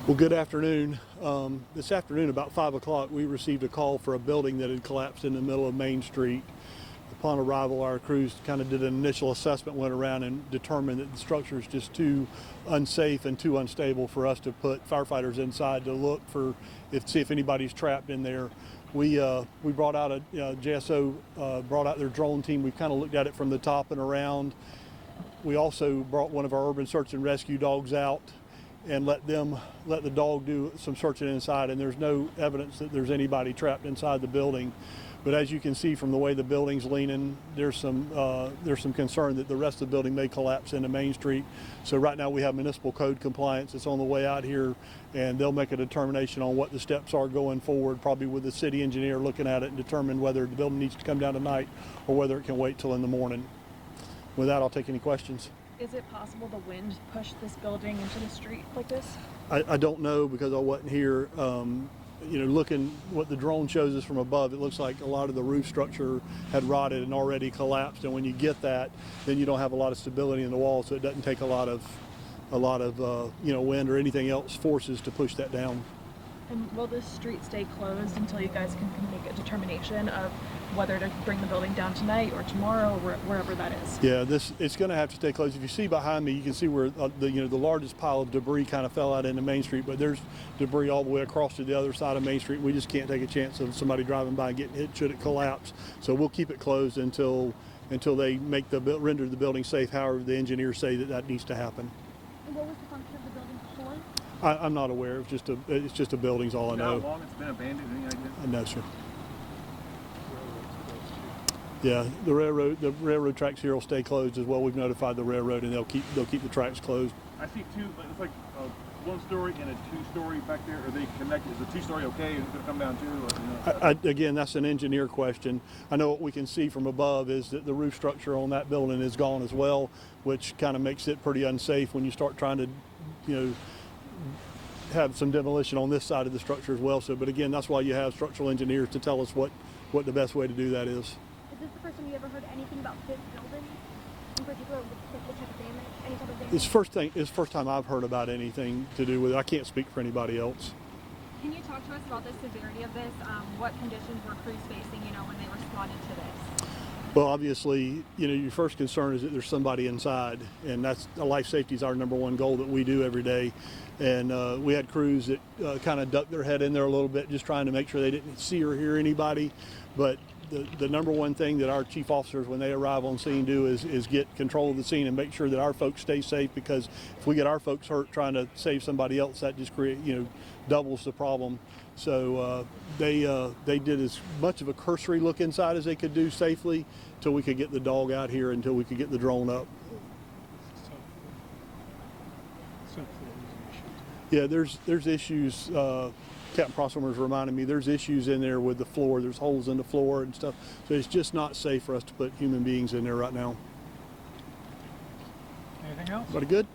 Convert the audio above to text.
Well, good afternoon. This afternoon, about 5 o'clock, we received a call for a building that had collapsed in the middle of Main Street. Upon arrival, our crews kind of did an initial assessment, went around and determined that the structure is just too unsafe and too unstable for us to put firefighters inside to look for, see if anybody's trapped in there. We brought out a JSO brought out their drone team. We've kind of looked at it from the top and around. We also brought one of our urban search and rescue dogs out and let the dog do some searching inside, and there's no evidence that there's anybody trapped inside the building. But as you can see from the way the building's leaning, there's some concern that the rest of the building may collapse into Main Street. So right now we have municipal code compliance. It's on the way out here, and they'll make a determination on what the steps are going forward, probably with the city engineer looking at it and determine whether the building needs to come down tonight or whether it can wait till in the morning. With that, I'll take any questions. Is it possible the wind pushed this building into the street like this? I don't know because I wasn't here. Looking what the drone shows us from above, it looks like a lot of the roof structure had rotted and already collapsed. And when you get that, then you don't have a lot of stability in the wall, so it doesn't take a lot of wind or anything else forces to push that down. And will this street stay closed until you guys can make a determination of whether to bring the building down tonight or tomorrow or wherever that is? Yeah, it's going to have to stay closed. If you see behind me, you can see where the largest pile of debris kind of fell out into Main Street, but there's debris all the way across to the other side of Main Street. We just can't take a chance of somebody driving by and getting hit should it collapse. So we'll keep it closed until they render the building safe. However, the engineers say that needs to happen. And what was the function of the building before? I'm not aware. It's just a building's all I know. How long it's been abandoned? Any idea? No, sir. Yeah, the railroad tracks here will stay closed as well. We've notified the railroad, and they'll keep the tracks closed. I see two. It's like a 1-story and a 2-story back there. Are they connected? Is the 2-story okay? Is it going to come down too? Or, Again, that's an engineer question. I know what we can see from above is that the roof structure on that building is gone as well, which kind of makes it pretty unsafe when you start trying to, have some demolition on this side of the structure as well. So, but again, that's why you have structural engineers to tell us what the best way to do that is. Is this the first time you ever heard anything about this building in particular, with the type of damage, any type of damage? It's the first time I've heard about anything to do with it. I can't speak for anybody else. Can you talk to us about the severity of this? What conditions were crews facing, when they responded to this? Well, obviously, your first concern is that there's somebody inside, and that's life safety is our number one goal that we do every day. And we had crews that kind of ducked their head in there a little bit, just trying to make sure they didn't see or hear anybody. But the number one thing that our chief officers, when they arrive on scene, do is get control of the scene and make sure that our folks stay safe, because if we get our folks hurt trying to save somebody else, that just doubles the problem. So they did as much of a cursory look inside as they could do safely until we could get the dog out here, until we could get the drone up. Yeah, there's issues. Captain Prosselmer's reminded me there's issues in there with the floor. There's holes in the floor and stuff. So it's just not safe for us to put human beings in there right now. Anything else? Everybody good?